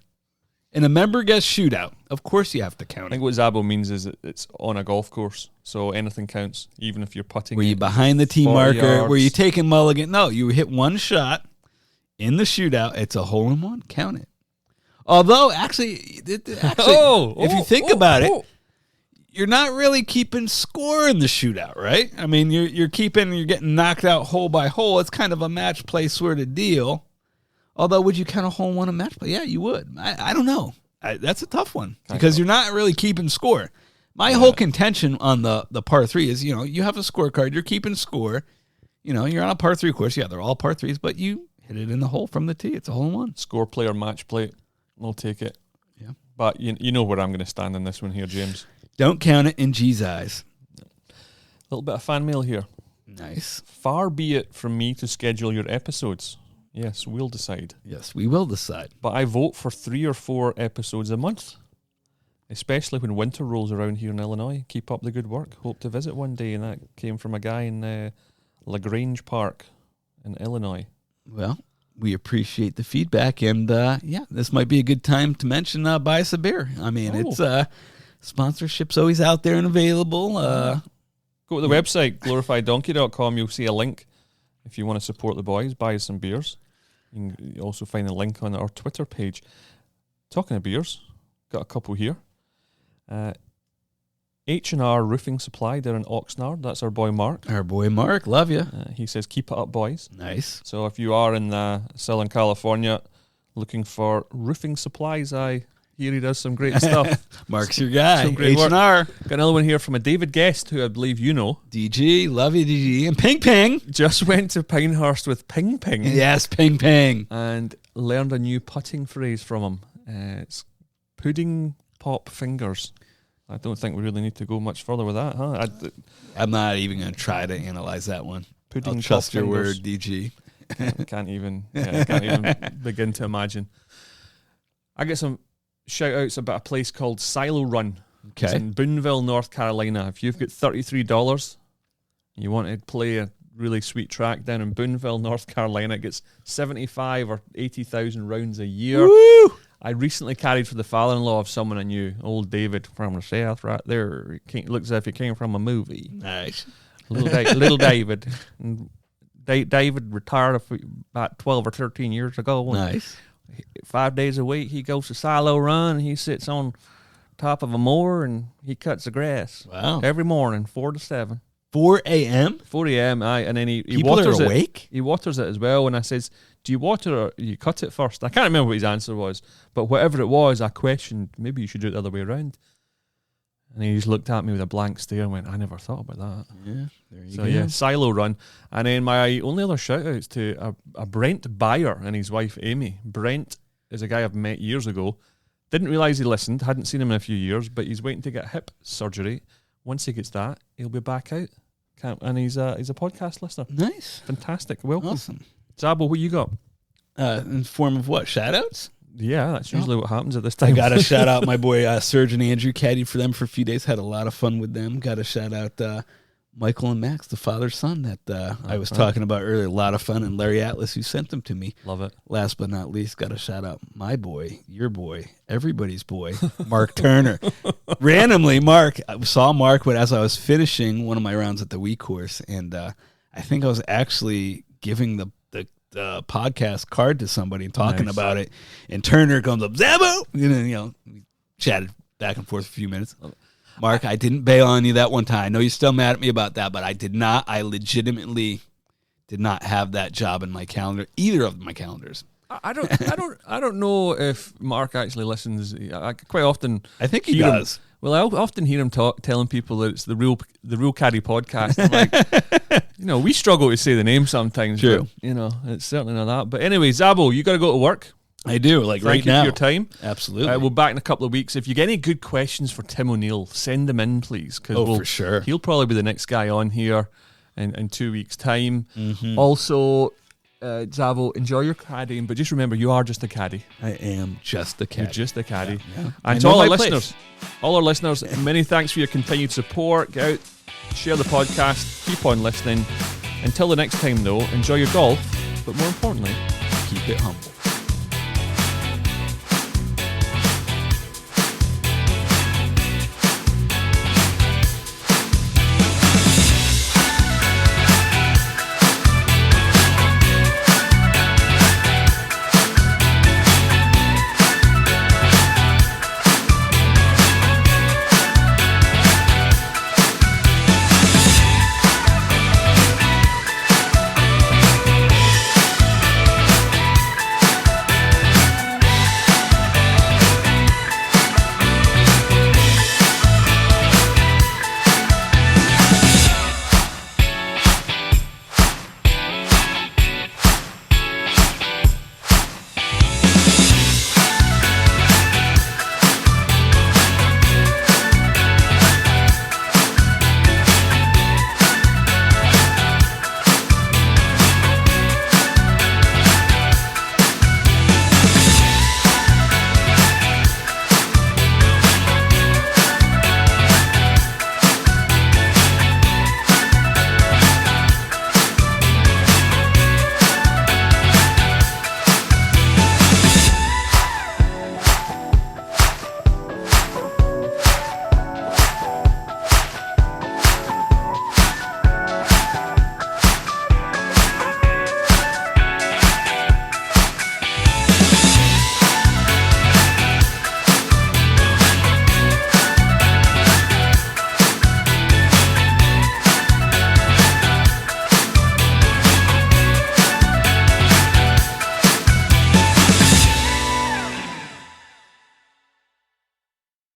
Speaker 2: In a member guest shootout. Of course you have to count
Speaker 1: I think what Zabbo means is it's on a golf course, so anything counts, even if you're putting.
Speaker 2: Were you behind the tee marker?
Speaker 1: Yards.
Speaker 2: Were you taking mulligan? No, you hit one shot in the shootout. It's a hole-in-one. Count it. Although, actually, if you think about it, you're not really keeping score in the shootout, right? I mean, you're getting knocked out hole by hole. It's kind of a match play sort of deal. Although, would you count a hole-in-one a match play? Yeah, you would. I don't know. That's a tough one because you're not really keeping score. My whole contention on the par 3 is, you have a scorecard. You're keeping score. You're on a par 3 course. Yeah, they're all par 3s, but you hit it in the hole from the tee. It's a hole-in-one.
Speaker 1: Score play or match play. I'll take it.
Speaker 2: Yeah.
Speaker 1: But you know where I'm going to stand in this one here, James.
Speaker 2: Don't count it in G's eyes.
Speaker 1: A little bit of fan mail here.
Speaker 2: Nice.
Speaker 1: Far be it from me to schedule your episodes. Yes, we'll decide.
Speaker 2: Yes, we will decide.
Speaker 1: But I vote for 3 or 4 episodes a month, especially when winter rolls around here in Illinois. Keep up the good work. Hope to visit one day. And that came from a guy in LaGrange Park in Illinois.
Speaker 2: Well, we appreciate the feedback, and this might be a good time to mention Buy Us a Beer. I mean, it's sponsorship's always out there and available.
Speaker 1: Go to the website, glorifieddonkey.com. You'll see a link if you want to support the boys, buy us some beers. You can also find a link on our Twitter page. Talking of beers, got a couple here. H&R Roofing Supply, they're in Oxnard. That's our boy Mark.
Speaker 2: Our boy Mark, love you.
Speaker 1: He says, keep it up, boys.
Speaker 2: Nice.
Speaker 1: So if you are in Southern California looking for roofing supplies, I hear he does some great stuff.
Speaker 2: Mark's your guy.
Speaker 1: H&R.
Speaker 2: Work.
Speaker 1: Got another one here from a David Guest, who I believe you know.
Speaker 2: DG, love you, DG. And Ping Ping.
Speaker 1: Just went to Pinehurst with Ping Ping.
Speaker 2: Yes, Ping Ping.
Speaker 1: And learned a new putting phrase from him. It's pudding pop fingers. I don't think we really need to go much further with that, huh?
Speaker 2: I'm not even going to try to analyze that one.
Speaker 1: Pudding
Speaker 2: I'll trust your
Speaker 1: fingers.
Speaker 2: word, DG.
Speaker 1: Can't even begin to imagine. I get some shout-outs about a place called Silo Run.
Speaker 2: Okay.
Speaker 1: It's in Boonville, North Carolina. If you've got $33, you want to play a really sweet track down in Boonville, North Carolina, it gets 75 or 80,000 rounds a year.
Speaker 2: Woo!
Speaker 1: I recently carried for the father-in-law of someone I knew, old David from the south right there. He looks as if he came from a movie.
Speaker 2: Nice.
Speaker 1: Little David. And David retired about 12 or 13 years ago.
Speaker 2: Nice.
Speaker 1: 5 days a week, he goes to silo run. He sits on top of a mower and he cuts the grass.
Speaker 2: Wow.
Speaker 1: Every morning, 4 to 7.
Speaker 2: 4 a.m.?
Speaker 1: 4 a.m. And then he
Speaker 2: People
Speaker 1: waters
Speaker 2: are awake?
Speaker 1: He waters it as well. And I says, do you water or you cut it first? I can't remember what his answer was, but whatever it was, I questioned, maybe you should do it the other way around. And he just looked at me with a blank stare and went, I never thought about that.
Speaker 2: Yeah, there you
Speaker 1: So
Speaker 2: go.
Speaker 1: yeah, silo run. And then my only other shout outs to a Brent Byer and his wife Amy. Brent is a guy I've met years ago. Didn't realise he listened, hadn't seen him in a few years, but he's waiting to get hip surgery. Once he gets that, he'll be back out. And he's a podcast listener.
Speaker 2: Nice.
Speaker 1: Fantastic. Welcome.
Speaker 2: Awesome.
Speaker 1: Zabbo, what you got?
Speaker 2: In form of what? Shout-outs?
Speaker 1: Yeah, that's usually what happens at this time.
Speaker 2: I got to shout out my boy Surgeon Andrew, caddied for them for a few days. Had a lot of fun with them. Got to shout out Michael and Max, the father-son that I was talking about earlier. A lot of fun. And Larry Atlas, who sent them to me.
Speaker 1: Love it.
Speaker 2: Last but not least, got to shout out my boy, your boy, everybody's boy, Mark Turner. Randomly, I saw Mark as I was finishing one of my rounds at the Wii course, and I think I was actually giving the podcast card to somebody and talking about it, and Turner comes up, Zabbo, we chatted back and forth for a few minutes. Mark, I didn't bail on you that one time. I know you're still mad at me about that, but I legitimately did not have that job in my calendar, either of my calendars.
Speaker 1: I don't know if Mark actually listens. I quite often
Speaker 2: I think he does.
Speaker 1: Well, I often hear him telling people that it's the real Caddie podcast. Like, we struggle to say the name sometimes.
Speaker 2: True.
Speaker 1: But, it's certainly not that. But anyway, Zabbo, you got to go to work.
Speaker 2: I do. Like right now.
Speaker 1: Thank you for your time.
Speaker 2: Absolutely.
Speaker 1: We'll back in a couple of weeks. If you get any good questions for Tim O'Neill, send them in, please.
Speaker 2: For sure.
Speaker 1: He'll probably be the next guy on here in 2 weeks' time.
Speaker 2: Mm-hmm.
Speaker 1: Also, Zabbo, enjoy your caddying, but just remember, you are just a caddy.
Speaker 2: I am just a caddy.
Speaker 1: You're just a caddy.
Speaker 2: Yeah.
Speaker 1: And to all our listeners, many thanks for your continued support. Get out, share the podcast, keep on listening. Until the next time, though, enjoy your golf, but more importantly,
Speaker 2: keep it humble.